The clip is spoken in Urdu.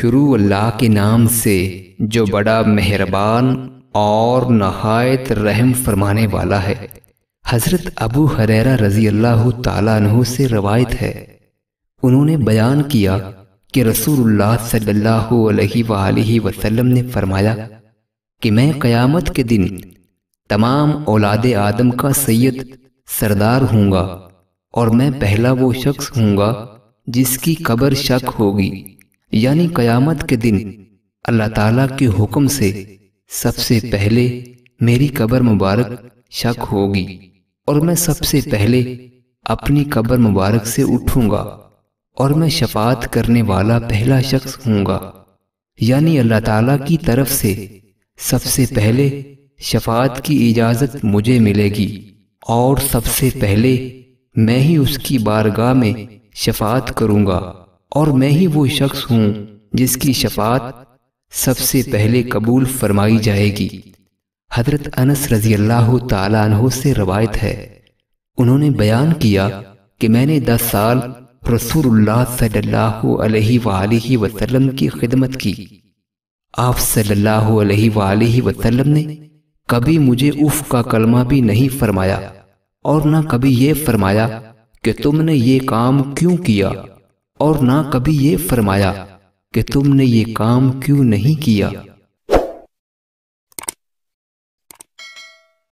شروع اللہ کے نام سے جو بڑا مہربان اور نہایت رحم فرمانے والا ہے۔ حضرت ابو ہریرہ رضی اللہ تعالیٰ عنہ سے روایت ہے، انہوں نے بیان کیا کہ رسول اللہ صلی اللہ علیہ وآلہ وسلم نے فرمایا کہ میں قیامت کے دن تمام اولاد آدم کا سید سردار ہوں گا، اور میں پہلا وہ شخص ہوں گا جس کی قبر شق ہوگی، یعنی قیامت کے دن اللہ تعالیٰ کے حکم سے سب سے پہلے میری قبر مبارک شق ہوگی، اور میں سب سے پہلے اپنی قبر مبارک سے اٹھوں گا، اور میں شفاعت کرنے والا پہلا شخص ہوں گا، یعنی اللہ تعالیٰ کی طرف سے سب سے پہلے شفاعت کی اجازت مجھے ملے گی، اور سب سے پہلے میں ہی اس کی بارگاہ میں شفاعت کروں گا، اور میں ہی وہ شخص ہوں جس کی شفاعت سب سے پہلے قبول فرمائی جائے گی۔ حضرت انس رضی اللہ تعالیٰ عنہ سے روایت ہے، انہوں نے بیان کیا کہ میں نے 10 سال رسول اللہ صلی اللہ علیہ وآلہ وسلم کی خدمت کی۔ آپ صلی اللہ علیہ وآلہ وسلم نے کبھی مجھے اف کا کلمہ بھی نہیں فرمایا، اور نہ کبھی یہ فرمایا کہ تم نے یہ کام کیوں کیا، اور نہ کبھی یہ فرمایا کہ تم نے یہ کام کیوں نہیں کیا۔